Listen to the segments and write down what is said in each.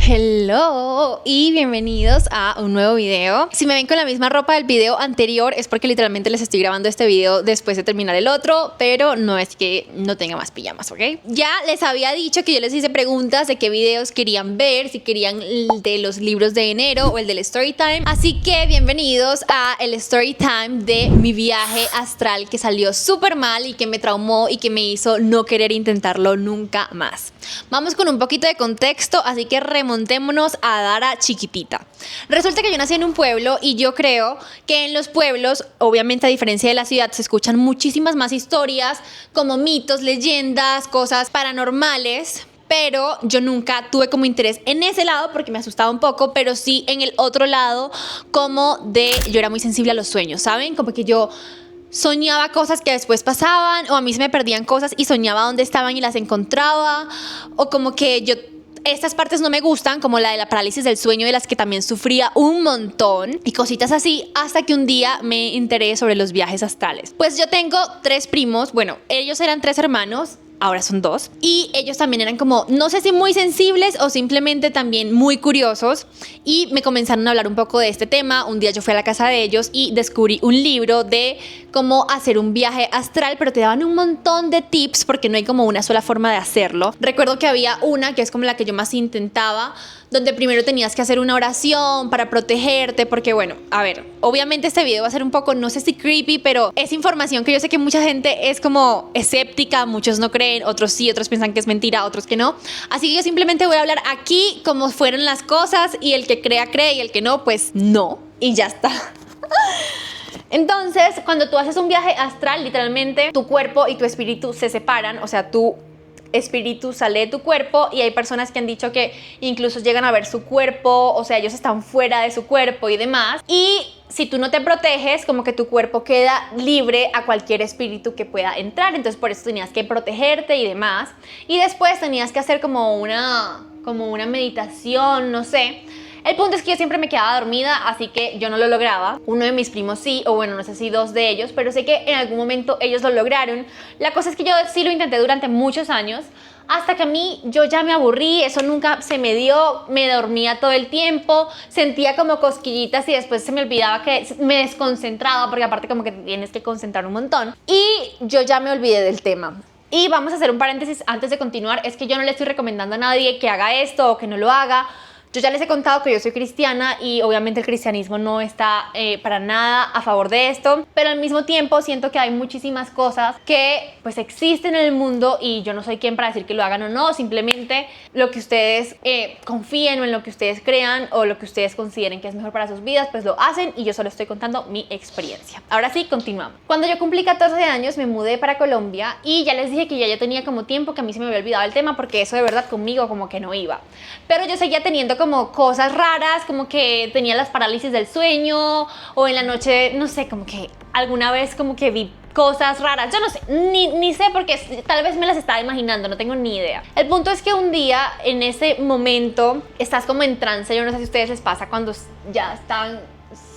Hello y bienvenidos a un nuevo video. Si me ven con la misma ropa del video anterior es porque literalmente les estoy grabando este video después de terminar el otro, pero no es que no tenga más pijamas, ¿ok? Ya les había dicho que yo les hice preguntas de qué videos querían ver, si querían el de los libros de enero o el del story time, así que bienvenidos a el story time de mi viaje astral que salió súper mal y que me traumó y que me hizo no querer intentarlo nunca más. Vamos con un poquito de contexto, así que remontémonos a Dara chiquitita. Resulta que yo nací en un pueblo y yo creo que en los pueblos, obviamente a diferencia de la ciudad, se escuchan muchísimas más historias como mitos, leyendas, cosas paranormales. Pero yo nunca tuve como interés en ese lado porque me asustaba un poco, pero sí en el otro lado yo era muy sensible a los sueños, ¿saben? Como que yo soñaba cosas que después pasaban, o a mí se me perdían cosas y soñaba dónde estaban y las encontraba, o como que estas partes no me gustan, como la de la parálisis del sueño, de las que también sufría un montón, y cositas así, hasta que un día me enteré sobre los viajes astrales. Pues yo tengo 3 primos, bueno, ellos eran 3 hermanos, ahora son 2, y ellos también eran como, no sé si muy sensibles o simplemente también muy curiosos, y me comenzaron a hablar un poco de este tema. Un día yo fui a la casa de ellos y descubrí un libro de cómo hacer un viaje astral, pero te daban un montón de tips porque no hay como una sola forma de hacerlo. Recuerdo que había una que es como la que yo más intentaba, donde primero tenías que hacer una oración para protegerte, porque bueno, a ver, obviamente este video va a ser un poco, no sé si creepy, pero es información que yo sé que mucha gente es como escéptica, muchos no creen, otros sí, otros piensan que es mentira, otros que no. Así que yo simplemente voy a hablar aquí como fueron las cosas, y el que crea, cree, y el que no, pues no, y ya está. Entonces, cuando tú haces un viaje astral, literalmente tu cuerpo y tu espíritu se separan, o sea, tu espíritu sale de tu cuerpo, y hay personas que han dicho que incluso llegan a ver su cuerpo, o sea, ellos están fuera de su cuerpo y demás. Y si tú no te proteges, como que tu cuerpo queda libre a cualquier espíritu que pueda entrar, entonces por eso tenías que protegerte y demás. Y después tenías que hacer como una meditación, no sé. El punto es que yo siempre me quedaba dormida, así que yo no lo lograba. Uno de mis primos sí, o bueno, no sé si 2 de ellos, pero sé que en algún momento ellos lo lograron. La cosa es que yo sí lo intenté durante muchos años, hasta que a mí yo ya me aburrí, eso nunca se me dio, me dormía todo el tiempo, sentía como cosquillitas y después se me olvidaba, que me desconcentraba, porque aparte como que te tienes que concentrar un montón, y yo ya me olvidé del tema. Y vamos a hacer un paréntesis antes de continuar, es que yo no le estoy recomendando a nadie que haga esto o que no lo haga. Yo ya les he contado que yo soy cristiana y obviamente el cristianismo no está para nada a favor de esto, pero al mismo tiempo siento que hay muchísimas cosas que pues existen en el mundo y yo no soy quien para decir que lo hagan o no. Simplemente lo que ustedes confíen o en lo que ustedes crean o lo que ustedes consideren que es mejor para sus vidas, pues lo hacen, y yo solo estoy contando mi experiencia. Ahora sí, continuamos. Cuando yo cumplí 14 años me mudé para Colombia, y ya les dije que ya tenía como tiempo que a mí se me había olvidado el tema, porque eso de verdad conmigo como que no iba, pero yo seguía teniendo como cosas raras, como que tenía las parálisis del sueño, o en la noche, no sé, como que alguna vez como que vi cosas raras, yo no sé, ni sé, porque tal vez me las estaba imaginando, no tengo ni idea. El punto es que un día, en ese momento, estás como en trance. Yo no sé si a ustedes les pasa cuando ya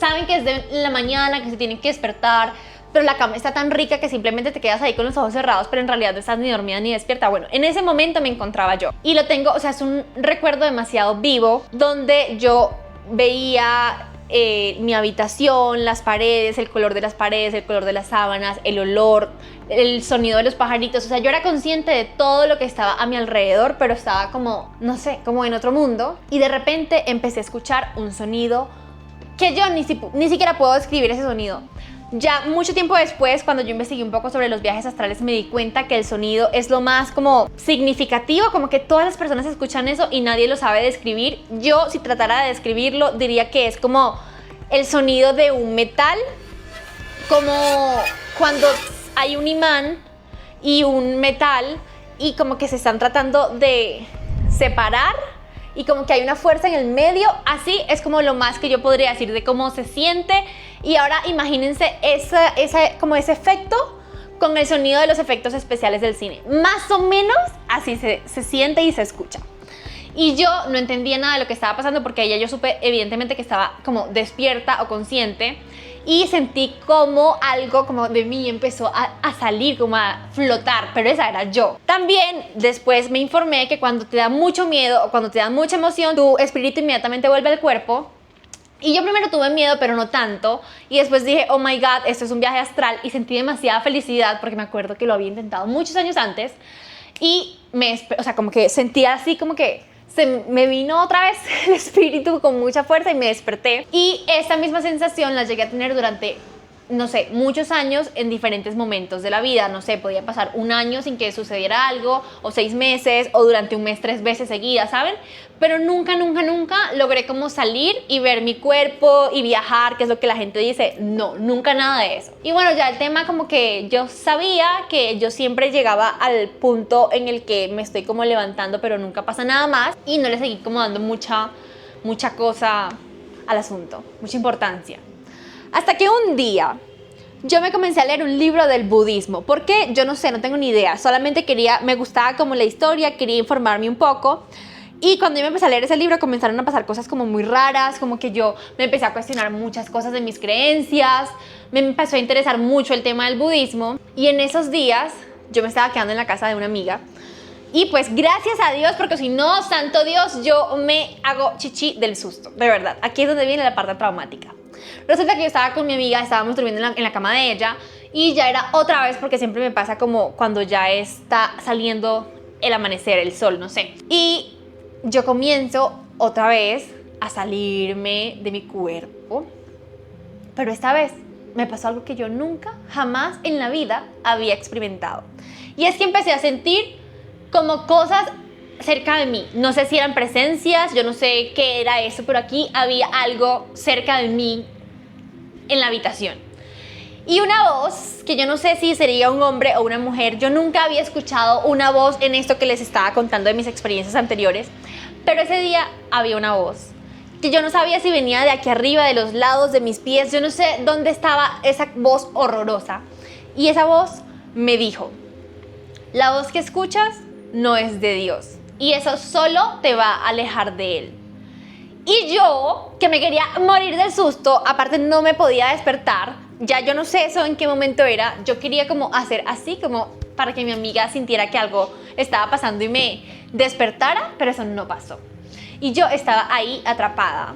saben que es de la mañana, que se tienen que despertar, pero la cama está tan rica que simplemente te quedas ahí con los ojos cerrados, pero en realidad no estás ni dormida ni despierta. Bueno, en ese momento me encontraba yo, y lo tengo, o sea, es un recuerdo demasiado vivo, donde yo veía mi habitación, las paredes, el color de las paredes, el color de las sábanas, el olor, el sonido de los pajaritos. O sea, yo era consciente de todo lo que estaba a mi alrededor, pero estaba como, no sé, como en otro mundo. Y de repente empecé a escuchar un sonido que yo ni siquiera puedo describir ese sonido. Ya mucho tiempo después, cuando yo investigué un poco sobre los viajes astrales, me di cuenta que el sonido es lo más como significativo, como que todas las personas escuchan eso y nadie lo sabe describir. Yo, si tratara de describirlo, diría que es como el sonido de un metal, como cuando hay un imán y un metal y como que se están tratando de separar, y como que hay una fuerza en el medio. Así es como lo más que yo podría decir de cómo se siente. Y ahora imagínense como ese efecto con el sonido de los efectos especiales del cine. Más o menos así se siente y se escucha. Y yo no entendía nada de lo que estaba pasando, porque ella yo supe evidentemente que estaba como despierta o consciente. y sentí como algo como de mí empezó a salir, como a flotar, pero esa era yo. También después me informé que cuando te da mucho miedo o cuando te da mucha emoción, tu espíritu inmediatamente vuelve al cuerpo. Y yo primero tuve miedo, pero no tanto. Y después dije, oh my God, esto es un viaje astral. Y sentí demasiada felicidad porque me acuerdo que lo había intentado muchos años antes. Y o sea, como que sentía así como que me vino otra vez el espíritu con mucha fuerza y me desperté. Y esta misma sensación la llegué a tener durante, no sé, muchos años en diferentes momentos de la vida. No sé, podía pasar un año sin que sucediera algo, o 6 meses, o durante un mes 3 veces seguidas, ¿saben? Pero nunca logré como salir y ver mi cuerpo y viajar, que es lo que la gente dice. No, nunca nada de eso. Y bueno, ya el tema como que yo sabía que yo siempre llegaba al punto en el que me estoy como levantando, pero nunca pasa nada más. Y no le seguí como dando mucha cosa al asunto, mucha importancia. Hasta que un día yo me comencé a leer un libro del budismo. ¿Por qué? Yo no sé, no tengo ni idea. Solamente me gustaba como la historia, quería informarme un poco. Y cuando yo me empecé a leer ese libro comenzaron a pasar cosas como muy raras, como que yo me empecé a cuestionar muchas cosas de mis creencias, me empezó a interesar mucho el tema del budismo. Y en esos días yo me estaba quedando en la casa de una amiga. Y pues gracias a Dios, porque si no, santo Dios, yo me hago chichi del susto, de verdad. Aquí es donde viene la parte traumática. Resulta que yo estaba con mi amiga, estábamos durmiendo en la cama de ella y ya era otra vez, porque siempre me pasa como cuando ya está saliendo el amanecer, el sol, no sé. Y yo comienzo otra vez a salirme de mi cuerpo, pero esta vez me pasó algo que yo nunca, jamás en la vida había experimentado. Y es que empecé a sentir como cosas cerca de mí. No sé si eran presencias, yo no sé qué era eso, pero aquí había algo cerca de mí en la habitación. Y una voz, que yo no sé si sería un hombre o una mujer, yo nunca había escuchado una voz en esto que les estaba contando de mis experiencias anteriores, pero ese día había una voz que yo no sabía si venía de aquí arriba, de los lados, de mis pies, yo no sé dónde estaba esa voz horrorosa. Y esa voz me dijo, la voz que escuchas no es de Dios y eso solo te va a alejar de Él. Y yo, que me quería morir del susto, aparte no me podía despertar, ya yo no sé eso en qué momento era, yo quería como hacer así, como para que mi amiga sintiera que algo estaba pasando y me despertara, pero eso no pasó. Y yo estaba ahí atrapada.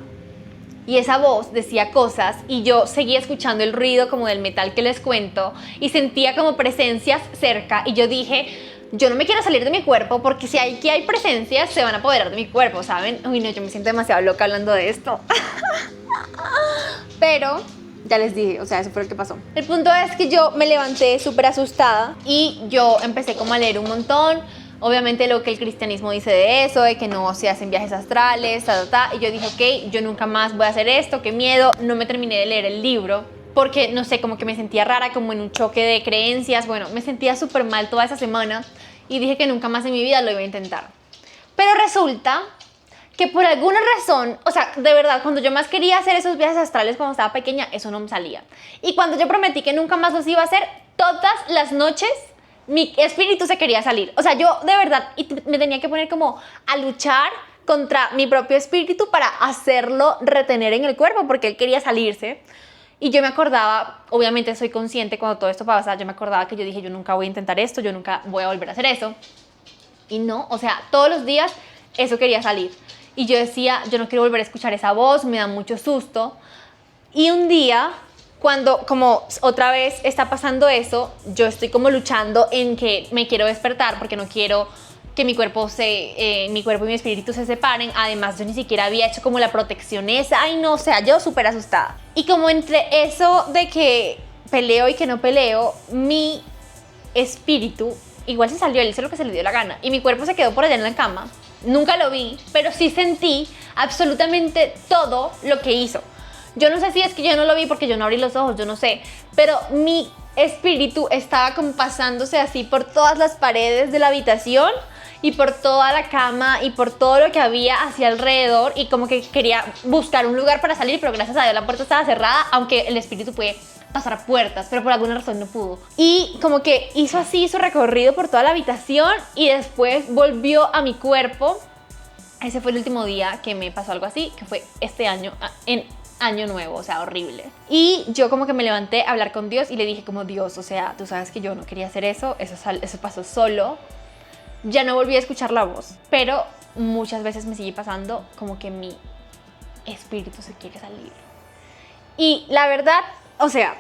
Y esa voz decía cosas y yo seguía escuchando el ruido como del metal que les cuento y sentía como presencias cerca y yo dije, yo no me quiero salir de mi cuerpo porque si aquí hay presencias se van a apoderar de mi cuerpo, ¿saben? Uy, no, yo me siento demasiado loca hablando de esto. Pero ya les dije, o sea, eso fue lo que pasó. El punto es que yo me levanté súper asustada y yo empecé como a leer un montón. Obviamente lo que el cristianismo dice de eso, de que no se hacen viajes astrales, y yo dije, ok, yo nunca más voy a hacer esto, qué miedo. No me terminé de leer el libro porque, no sé, como que me sentía rara, como en un choque de creencias. Bueno, me sentía súper mal toda esa semana y dije que nunca más en mi vida lo iba a intentar. Pero resulta que por alguna razón, o sea, de verdad, cuando yo más quería hacer esos viajes astrales cuando estaba pequeña, eso no me salía. Y cuando yo prometí que nunca más los iba a hacer, todas las noches mi espíritu se quería salir. O sea, yo de verdad me tenía que poner como a luchar contra mi propio espíritu para hacerlo retener en el cuerpo porque él quería salirse. Y yo me acordaba, obviamente soy consciente cuando todo esto pasa, yo me acordaba que yo dije, yo nunca voy a intentar esto, yo nunca voy a volver a hacer eso. Y no, o sea, todos los días eso quería salir. Y yo decía, yo no quiero volver a escuchar esa voz, me da mucho susto. Y un día, cuando como otra vez está pasando eso, yo estoy como luchando en que me quiero despertar porque no quiero que mi cuerpo y mi espíritu se separen. Además, yo ni siquiera había hecho como la protección esa. Ay, no, o sea, yo súper asustada. Y como entre eso de que peleo y que no peleo, mi espíritu igual se salió, él hizo lo que se le dio la gana. Y mi cuerpo se quedó por allá en la cama. Nunca lo vi, pero sí sentí absolutamente todo lo que hizo. Yo no sé si es que yo no lo vi porque yo no abrí los ojos, yo no sé. Pero mi espíritu estaba como pasándose así por todas las paredes de la habitación y por toda la cama y por todo lo que había hacia alrededor y como que quería buscar un lugar para salir, pero gracias a Dios la puerta estaba cerrada, aunque el espíritu puede pasar puertas, pero por alguna razón no pudo. Y como que hizo así su recorrido por toda la habitación y después volvió a mi cuerpo. Ese fue el último día que me pasó algo así, que fue este año, en año nuevo, o sea, horrible. Y yo como que me levanté a hablar con Dios y le dije como, Dios, o sea, tú sabes que yo no quería hacer eso pasó solo. Ya no volví a escuchar la voz, pero muchas veces me sigue pasando como que mi espíritu se quiere salir. Y la verdad, o sea,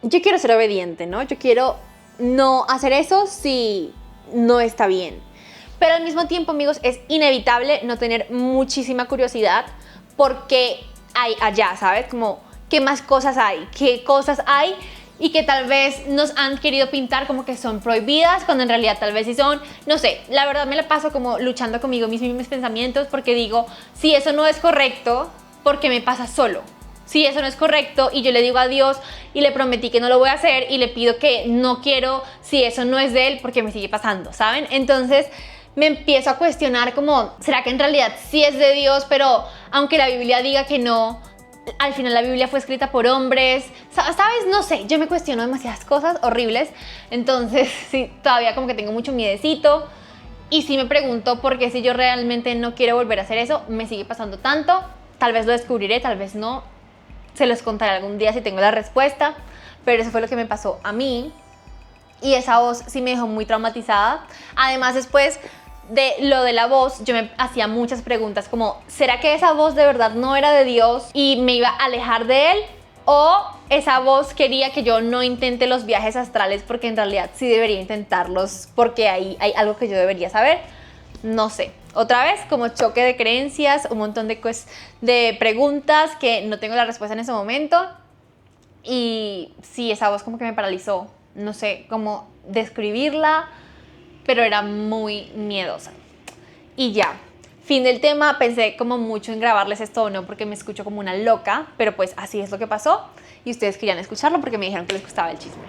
yo quiero ser obediente, ¿no? Yo quiero no hacer eso si no está bien. Pero al mismo tiempo, amigos, es inevitable no tener muchísima curiosidad porque hay allá, ¿sabes? Como, ¿qué más cosas hay? ¿Qué cosas hay? Y que tal vez nos han querido pintar como que son prohibidas, cuando en realidad tal vez sí son, no sé, la verdad me la paso como luchando conmigo mis pensamientos, porque digo, si eso no es correcto, ¿por qué me pasa solo? Si eso no es correcto y yo le digo a Dios y le prometí que no lo voy a hacer y le pido que no quiero, si eso no es de Él, ¿por qué me sigue pasando? ¿Saben? Entonces me empiezo a cuestionar como, ¿será que en realidad sí es de Dios? Pero aunque la Biblia diga que no, al final la Biblia fue escrita por hombres, ¿sabes? No sé, yo me cuestiono demasiadas cosas horribles, entonces sí, todavía como que tengo mucho miedecito y sí me pregunto por qué si yo realmente no quiero volver a hacer eso, me sigue pasando tanto. Tal vez lo descubriré, tal vez no, se los contaré algún día si tengo la respuesta, pero eso fue lo que me pasó a mí y esa voz sí me dejó muy traumatizada. Además, después de lo de la voz, yo me hacía muchas preguntas como, ¿será que esa voz de verdad no era de Dios y me iba a alejar de Él? ¿O esa voz quería que yo no intente los viajes astrales porque en realidad sí debería intentarlos porque ahí hay algo que yo debería saber? No sé. Otra vez, como choque de creencias, un montón de preguntas que no tengo la respuesta en ese momento. Y sí, esa voz como que me paralizó. No sé cómo describirla, pero era muy miedosa. Y ya, fin del tema. Pensé como mucho en grabarles esto o no porque me escucho como una loca, pero pues así es lo que pasó y ustedes querían escucharlo porque me dijeron que les gustaba el chisme.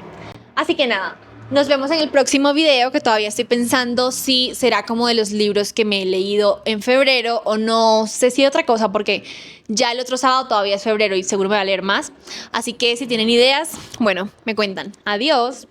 Así que nada, nos vemos en el próximo video, que todavía estoy pensando si será como de los libros que me he leído en febrero o no sé si otra cosa, porque ya el otro sábado todavía es febrero y seguro me va a leer más. Así que si tienen ideas, bueno, me cuentan. Adiós.